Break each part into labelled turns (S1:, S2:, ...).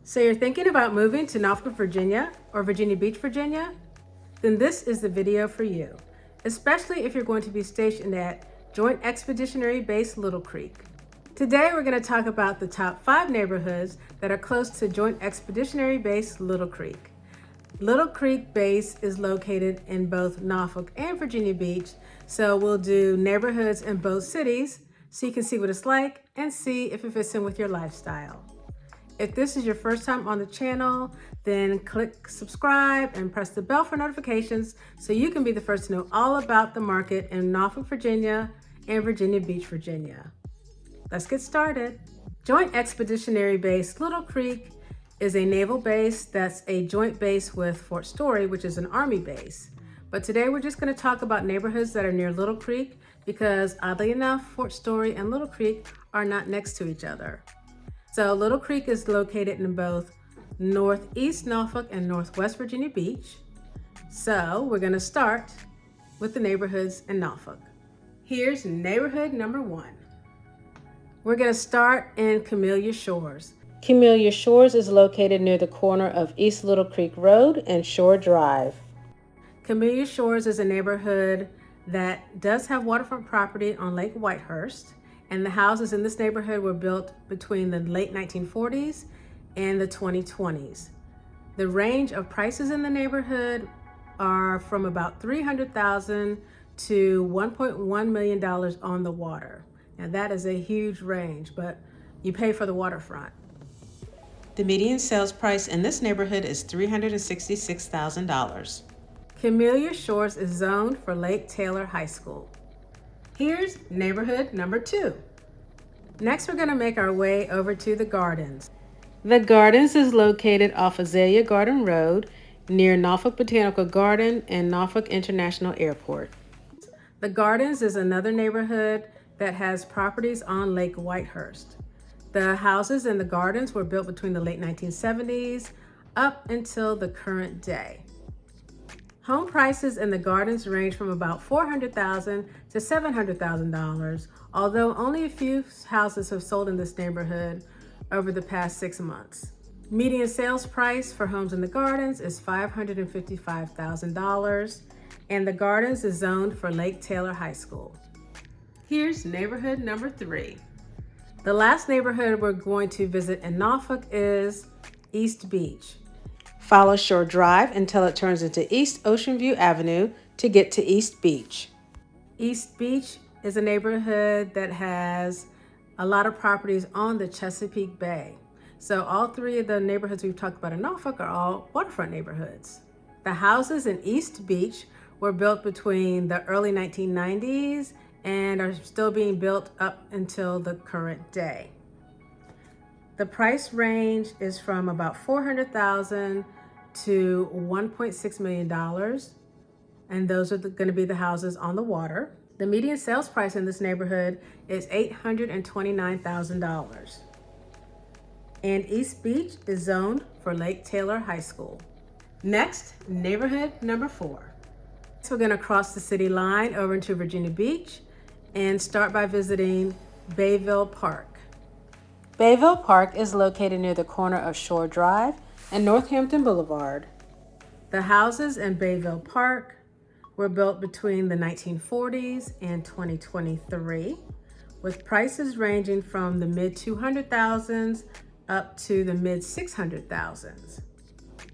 S1: So you're thinking about moving to Norfolk, Virginia or Virginia Beach, Virginia? Then this is the video for you, especially if you're going to be stationed at Joint Expeditionary Base Little Creek. Today we're going to talk about the top 5 neighborhoods that are close to Joint Expeditionary Base Little Creek. Little Creek Base is located in both Norfolk and Virginia Beach, so we'll do neighborhoods in both cities so you can see what it's like and see if it fits in with your lifestyle. If this is your first time on the channel, then click subscribe and press the bell for notifications so you can be the first to know all about the market in Norfolk, Virginia and Virginia Beach, Virginia. Let's get started. Joint Expeditionary Base Little Creek is a naval base that's a joint base with Fort Story, which is an Army base. But today we're just going to talk about neighborhoods that are near Little Creek because oddly enough, Fort Story and Little Creek are not next to each other. So Little Creek is located in both Northeast Norfolk and Northwest Virginia Beach. So we're going to start with the neighborhoods in Norfolk. Here's neighborhood number 1. We're going to start in Camellia Shores. Camellia Shores is located near the corner of East Little Creek Road and Shore Drive. Camellia Shores is a neighborhood that does have waterfront property on Lake Whitehurst, and the houses in this neighborhood were built between the late 1940s and the 2020s. The range of prices in the neighborhood are from about $300,000 to $1.1 million on the water. Now that is a huge range, but you pay for the waterfront. The median sales price in this neighborhood is $366,000. Camellia Shores is zoned for Lake Taylor High School. Here's neighborhood number 2. Next, we're going to make our way over to the Gardens. The Gardens is located off Azalea Garden Road near Norfolk Botanical Garden and Norfolk International Airport. The Gardens is another neighborhood that has properties on Lake Whitehurst. The houses in the Gardens were built between the late 1970s up until the current day. Home prices in the Gardens range from about $400,000 to $700,000, although only a few houses have sold in this neighborhood over the past 6 months. Median sales price for homes in the Gardens is $555,000, and the Gardens is zoned for Lake Taylor High School. Here's neighborhood number 3. The last neighborhood we're going to visit in Norfolk is East Beach. Follow Shore Drive until it turns into East Ocean View Avenue to get to East Beach. East Beach is a neighborhood that has a lot of properties on the Chesapeake Bay. So all 3 of the neighborhoods we've talked about in Norfolk are all waterfront neighborhoods. The houses in East Beach were built between the early 1990s and are still being built up until the current day. The price range is from about $400,000 to $1.6 million, and those are going to be the houses on the water. The median sales price in this neighborhood is $829,000. And East Beach is zoned for Lake Taylor High School. Next, neighborhood number 4. So we're going to cross the city line over into Virginia Beach and start by visiting Bayville Park. Bayville Park is located near the corner of Shore Drive and Northampton Boulevard. The houses in Bayville Park were built between the 1940s and 2023, with prices ranging from the mid-200,000s up to the mid-600,000s.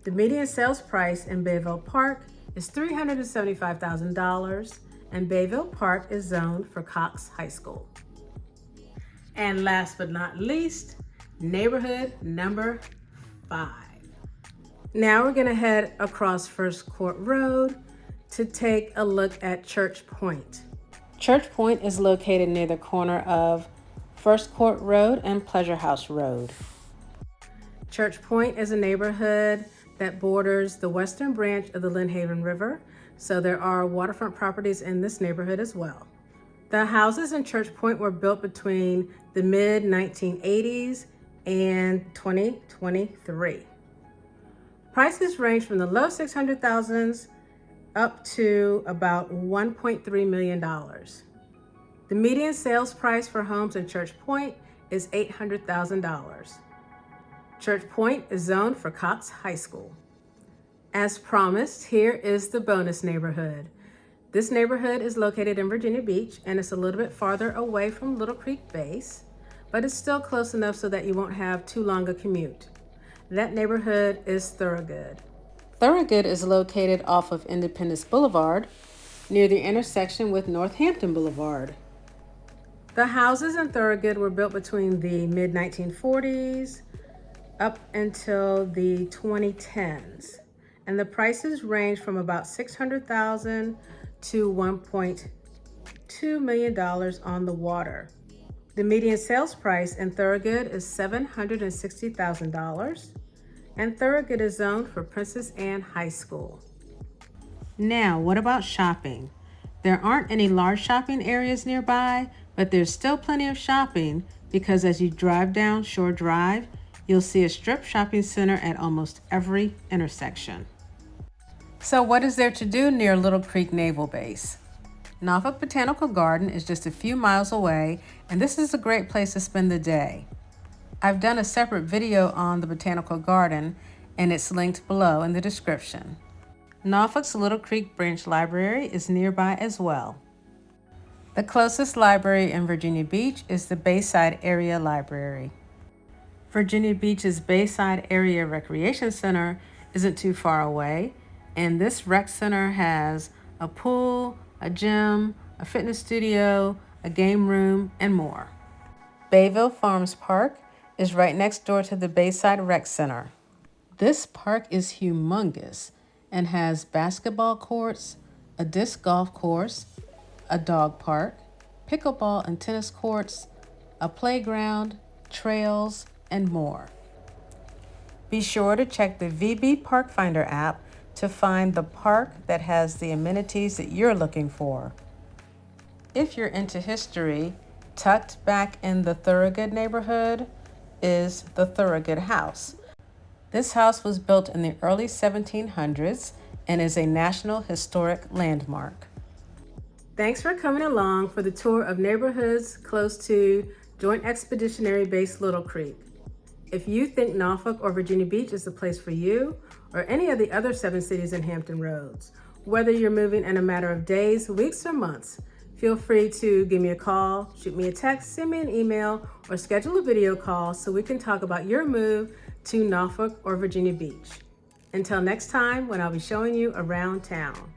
S1: The median sales price in Bayville Park is $375,000, and Bayville Park is zoned for Cox High School. And last but not least, neighborhood number 5. Now we're going to head across First Court Road to take a look at Church Point. Church Point is located near the corner of First Court Road and Pleasure House Road. Church Point is a neighborhood that borders the western branch of the Lynnhaven River, so there are waterfront properties in this neighborhood as well. The houses in Church Point were built between the mid-1980s and 2023. Prices range from the low 600,000s up to about $1.3 million. The median sales price for homes in Church Point is $800,000. Church Point is zoned for Cox High School. As promised, here is the bonus neighborhood. This neighborhood is located in Virginia Beach, and it's a little bit farther away from Little Creek Base, but it's still close enough so that you won't have too long a commute. That neighborhood is Thouroughgood. Thouroughgood is located off of Independence Boulevard, near the intersection with Northampton Boulevard. The houses in Thouroughgood were built between the mid-1940s up until the 2010s, and the prices range from about $600,000 to $1.2 million on the water. The median sales price in Thouroughgood is $760,000, and Thouroughgood is zoned for Princess Anne High School. Now, what about shopping? There aren't any large shopping areas nearby, but there's still plenty of shopping because as you drive down Shore Drive, you'll see a strip shopping center at almost every intersection. So what is there to do near Little Creek Naval Base? Norfolk Botanical Garden is just a few miles away, and this is a great place to spend the day. I've done a separate video on the Botanical Garden, and it's linked below in the description. Norfolk's Little Creek Branch Library is nearby as well. The closest library in Virginia Beach is the Bayside Area Library. Virginia Beach's Bayside Area Recreation Center isn't too far away, and this rec center has a pool, a gym, a fitness studio, a game room, and more. Bayville Farms Park is right next door to the Bayside Rec Center. This park is humongous and has basketball courts, a disc golf course, a dog park, pickleball and tennis courts, a playground, trails, and more. Be sure to check the VB Park Finder app to find the park that has the amenities that you're looking for. If you're into history, tucked back in the Thouroughgood neighborhood is the Thouroughgood House. This house was built in the early 1700s and is a National Historic Landmark. Thanks for coming along for the tour of neighborhoods close to Joint Expeditionary Base Little Creek. If you think Norfolk or Virginia Beach is the place for you, or any of the other 7 cities in Hampton Roads, whether you're moving in a matter of days, weeks, or months, feel free to give me a call, shoot me a text, send me an email, or schedule a video call so we can talk about your move to Norfolk or Virginia Beach. Until next time, when I'll be showing you around town.